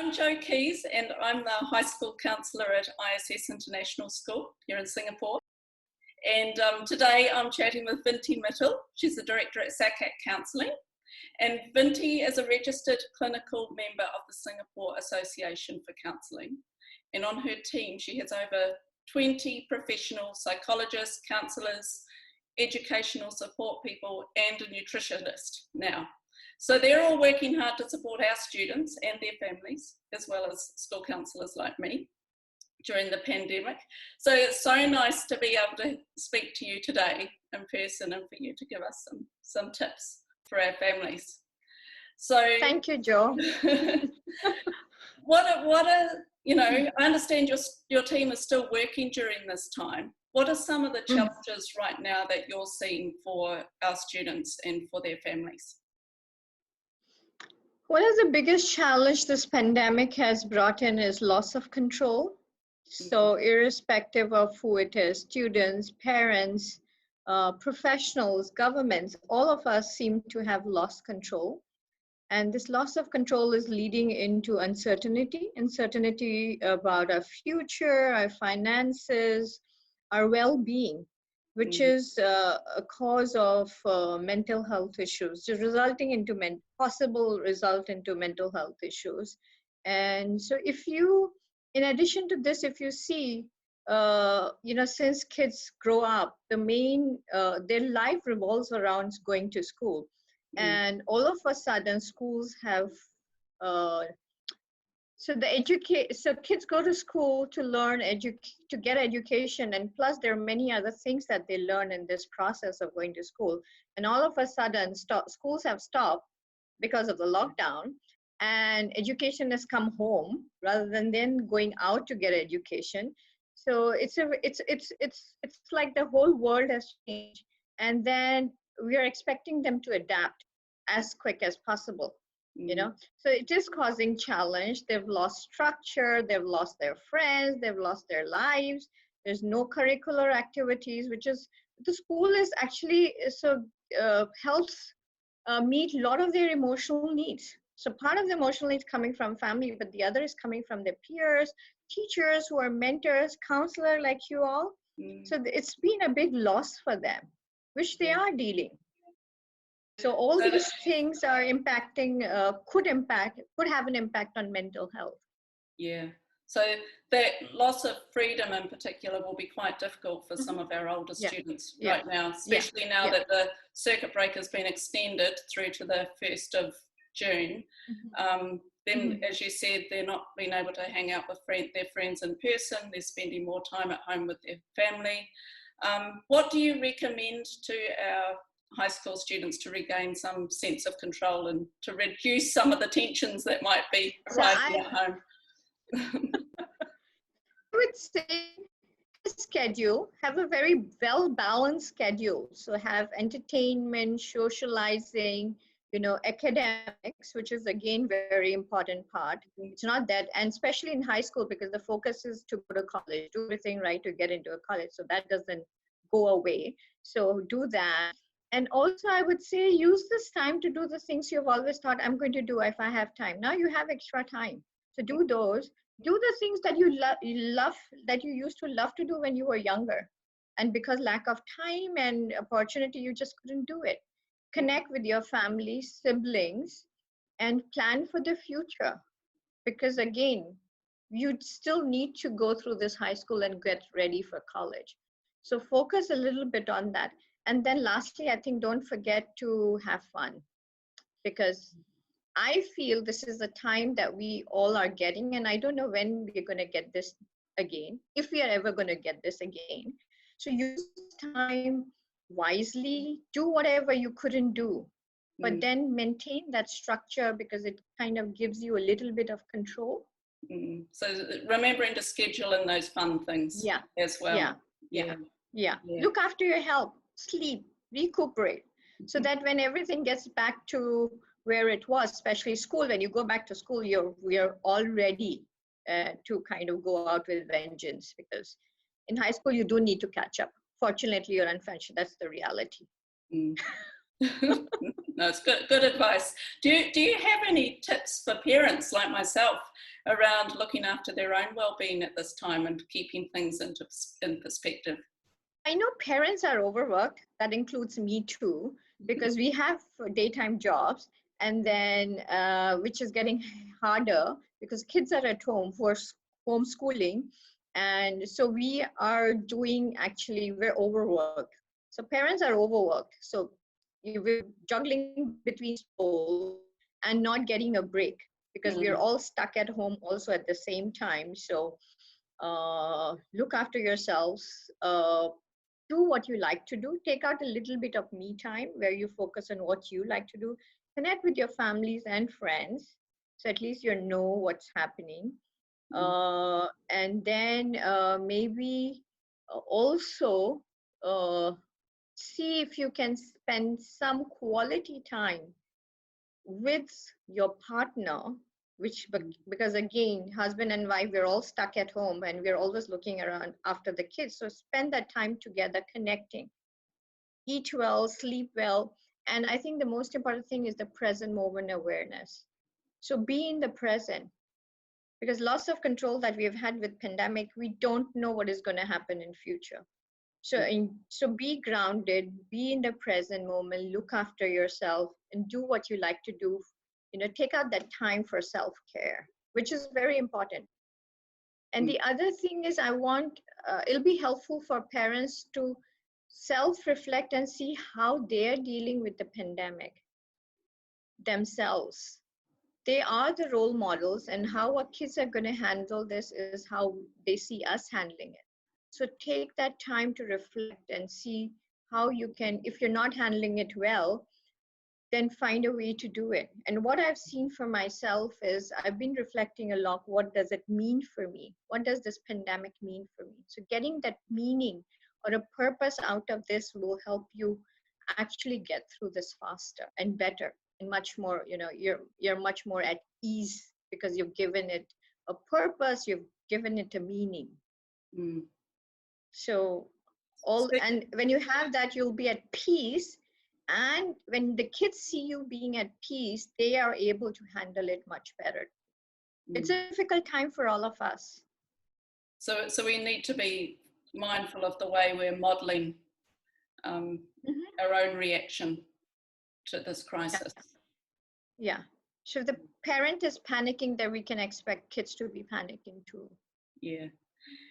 I'm Jo Keys, and I'm the High School Counsellor at ISS International School here in Singapore. And today I'm chatting with Vinti Mittal. She's the Director at SACAC Counselling. And Vinti is a registered clinical member of the Singapore Association for Counselling. And on her team, she has over 20 professional psychologists, counsellors, educational support people, and a nutritionist now. So they're all working hard to support our students and their families, as well as school counsellors like me during the pandemic. So it's so nice to be able to speak to you today in person and for you to give us some tips for our families. So thank you, Jo. I understand your team is still working during this time. What are some of the challenges right now that you're seeing for our students and for their families? One of the biggest challenge this pandemic has brought in is loss of control. So irrespective of who it is, students, parents, professionals, governments, all of us seem to have lost control. And this loss of control is leading into uncertainty about our future, our finances, our well-being, which is a cause of mental health issues, resulting into possible result into mental health issues. And so if you, in addition to this, if you see, since kids grow up, their life revolves around going to school. And all of a sudden schools have, so kids go to school to learn, to get education, and plus there are many other things that they learn in this process of going to school. And all of a sudden schools have stopped because of the lockdown, and education has come home rather than then going out to get education. So it's like the whole world has changed, and then we are expecting them to adapt as quick as possible. So it is causing challenge. They've lost structure, they've lost their friends, they've lost their lives. There's no curricular activities, which is, the school is actually, helps meet a lot of their emotional needs. So part of the emotional needs coming from family, but the other is coming from their peers, teachers who are mentors, counselor like you all. So it's been a big loss for them, which they are dealing. So all these things are impacting, could have an impact on mental health. Yeah. So that loss of freedom in particular will be quite difficult for some of our older students right now, especially now that the circuit break has been extended through to the 1st of June. Then, as you said, they're not being able to hang out with their friends in person. They're spending more time at home with their family. What do you recommend to our high school students to regain some sense of control and to reduce some of the tensions that might be arising at home? I would say have a very well-balanced schedule. So have entertainment, socializing, academics, which is again very important part. It's not that, and especially in high school, because the focus is to go to college, do everything right to get into a college. So that doesn't go away. So do that. And also I would say use this time to do the things you've always thought I'm going to do if I have time. Now you have extra time. So do those. Do the things that you love, that you used to love to do when you were younger. And because lack of time and opportunity, you just couldn't do it. Connect with your family, siblings, and plan for the future. Because again, you still need to go through this high school and get ready for college. So focus a little bit on that. And then lastly, I think don't forget to have fun, because I feel this is a time that we all are getting, and I don't know when we're going to get this again, if we are ever going to get this again. So use time wisely, do whatever you couldn't do, but then maintain that structure, because it kind of gives you a little bit of control. So remembering to schedule in those fun things as well. Yeah. Look after your health, sleep, recuperate, so that when everything gets back to where it was, especially school, when you go back to school, we are all ready to kind of go out with vengeance, because in high school you do need to catch up. Fortunately or unfortunately, that's the reality. No, it's good advice. Do you have any tips for parents like myself around looking after their own well-being at this time and keeping things in perspective? I know parents are overworked. That includes me too, because we have daytime jobs, and then which is getting harder because kids are at home for homeschooling, and so we are doing, actually we're overworked. So parents are overworked. So we're juggling between school and not getting a break because we're all stuck at home also at the same time. So look after yourselves. Do what you like to do. Take out a little bit of me time where you focus on what you like to do. Connect with your families and friends, so at least you know what's happening. And then maybe also see if you can spend some quality time with your partner, which because again, husband and wife, we're all stuck at home and we're always looking around after the kids. So spend that time together connecting. Eat well, sleep well. And I think the most important thing is the present moment awareness. So be in the present, because loss of control that we have had with pandemic, we don't know what is going to happen in future. So be grounded, be in the present moment, look after yourself and do what you like to do. Take out that time for self-care, which is very important. And the other thing is, it'll be helpful for parents to self-reflect and see how they're dealing with the pandemic themselves. They are the role models, and how our kids are going to handle this is how they see us handling it. So take that time to reflect and see how you can, if you're not handling it well, then find a way to do it. And what I've seen for myself is I've been reflecting a lot. What does it mean for me? What does this pandemic mean for me? So getting that meaning or a purpose out of this will help you actually get through this faster and better and much more, you're much more at ease because you've given it a purpose, you've given it a meaning. So and when you have that, you'll be at peace. And when the kids see you being at peace, they are able to handle it much better. It's a difficult time for all of us. So we need to be mindful of the way we're modeling our own reaction to this crisis. Yeah. So if the parent is panicking, then we can expect kids to be panicking too. Yeah.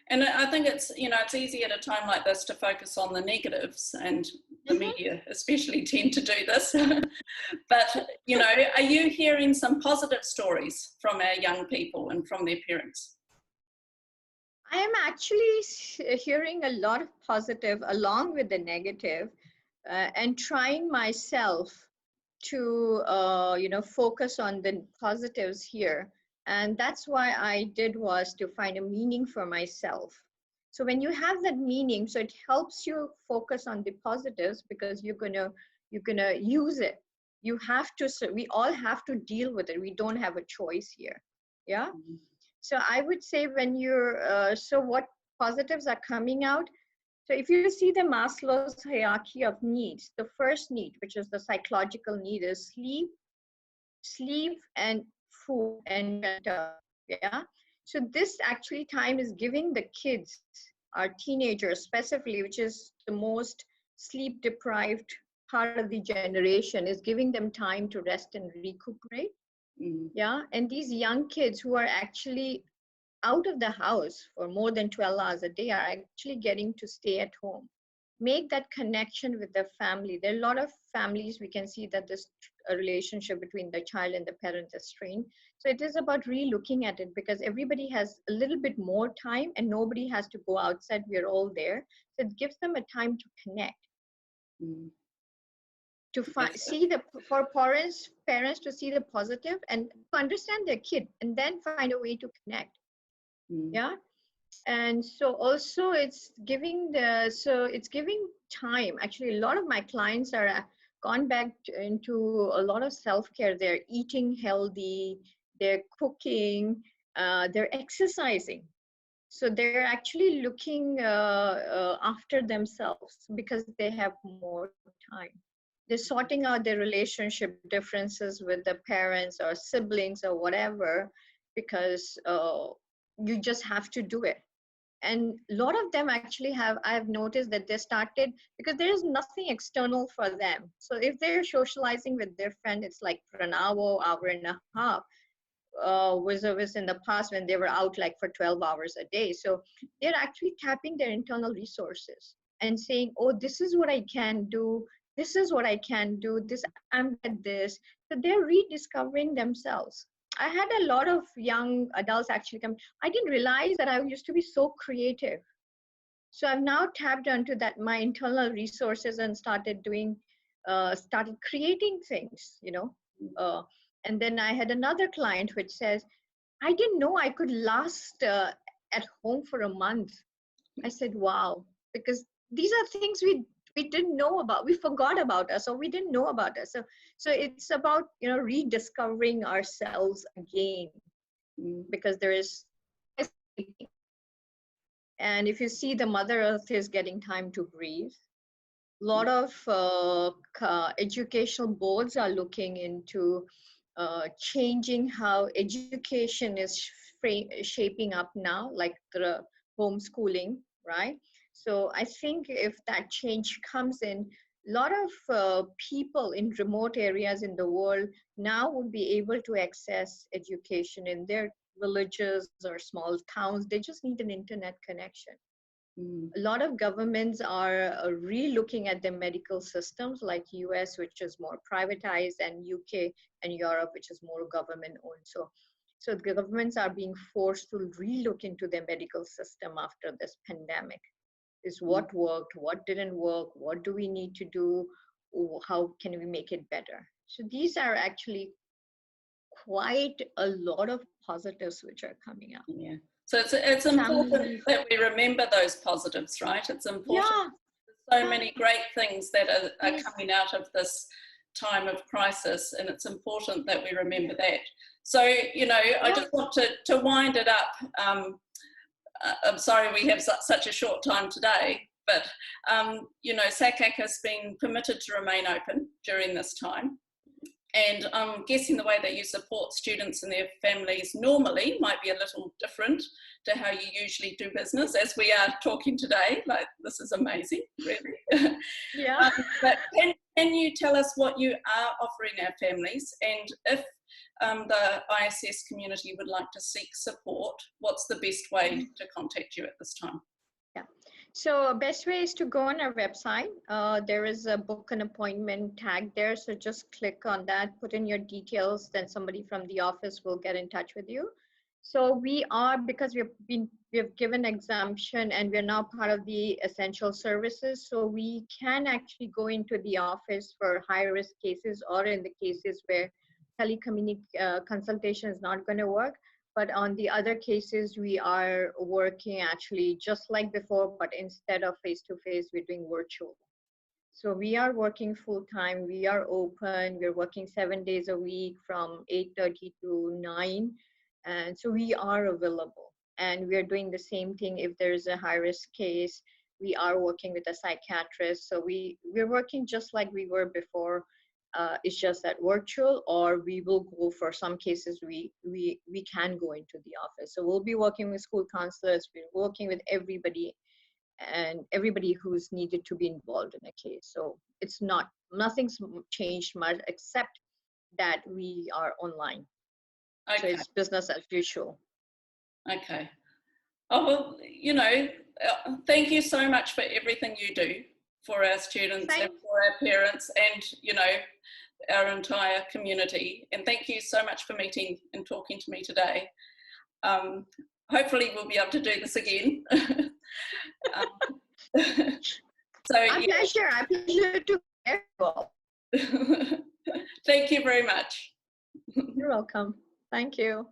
And I think it's easy at a time like this to focus on the negatives, and the media especially tend to do this. But, are you hearing some positive stories from our young people and from their parents? I am actually hearing a lot of positive along with the negative, and trying myself to, focus on the positives here. And that's why I did was to find a meaning for myself. So when you have that meaning, so it helps you focus on the positives because you're gonna use it. You have to, so we all have to deal with it. We don't have a choice here. Yeah. So I would say when you're, so what positives are coming out? So if you see the Maslow's hierarchy of needs, the first need, which is the psychological need, is sleep and food and shelter. Yeah. So this actually time is giving the kids, our teenagers specifically, which is the most sleep deprived part of the generation, is giving them time to rest and recuperate. Yeah. And these young kids who are actually out of the house for more than 12 hours a day are actually getting to stay at home. Make that connection with the family. There are a lot of families we can see that this relationship between the child and the parent is strained. So it is about re-looking at it because everybody has a little bit more time and nobody has to go outside. We're all there. So it gives them a time to connect. To see for parents to see the positive and to understand their kid and then find a way to connect. Yeah. And so also it's giving time. Actually, a lot of my clients are gone back into a lot of self-care. They're eating healthy, they're cooking, they're exercising. So they're actually looking after themselves because they have more time. They're sorting out their relationship differences with the parents or siblings or whatever. because you just have to do it. And a lot of them actually I've noticed that they started because there is nothing external for them. So if they're socializing with their friend, it's like for an hour and a half, was in the past when they were out like for 12 hours a day. So they're actually tapping their internal resources and saying, oh, this is what I can do. This is what I can do. I'm at this. So they're rediscovering themselves. I had a lot of young adults actually come. I didn't realize that I used to be so creative. So I've now tapped onto that, my internal resources, and started creating things, and then I had another client which says, I didn't know I could last at home for a month. I said, wow, because these are things we didn't know about. We forgot about us, or we didn't know about us. So it's about, rediscovering ourselves again, because there is, and if you see, the Mother Earth is getting time to breathe. A lot of educational boards are looking into changing how education is shaping up now, like the homeschooling, right? So I think if that change comes in, a lot of people in remote areas in the world now would be able to access education in their villages or small towns. They just need an internet connection. A lot of governments are re-looking at their medical systems, like US, which is more privatized, and UK and Europe, which is more government owned. So the governments are being forced to re-look into their medical system after this pandemic. Is what worked, what didn't work, what do we need to do, how can we make it better? So these are actually quite a lot of positives which are coming up. Yeah. So it's important that we remember those positives, right? It's important. Yeah. There's so many great things that are coming out of this time of crisis, and it's important that we remember that. So, I just want to wind it up. I'm sorry we have such a short time today, but, SACAC has been permitted to remain open during this time. And I'm guessing the way that you support students and their families normally might be a little different to how you usually do business, as we are talking today. Like, this is amazing, really. Yeah. But can you tell us what you are offering our families, and if the ISS community would like to seek support, what's the best way to contact you at this time? Yeah. So best way is to go on our website. There is a book an appointment tag there. So just click on that, put in your details, then somebody from the office will get in touch with you. So we are, because we have given exemption and we're now part of the essential services. So we can actually go into the office for high risk cases, or in the cases where consultation is not going to work. But on the other cases, we are working actually just like before, but instead of face-to-face, we're doing virtual. So we are working full-time, we are open, we're working 7 days a week from 8:30 to 9. And so we are available. And we're doing the same thing if there's a high-risk case. We are working with a psychiatrist. So we're working just like we were before. It's just that virtual, or we will go for some cases we can go into the office. So we'll be working with school counselors, we're working with everybody, and everybody who's needed to be involved in a case. So nothing's changed much except that we are online. Okay. So it's business as usual. Okay. Oh, well, thank you so much for everything you do for our students and for our parents and, our entire community. And thank you so much for meeting and talking to me today. Hopefully we'll be able to do this again. Our pleasure to everyone. Thank you very much. You're welcome. Thank you.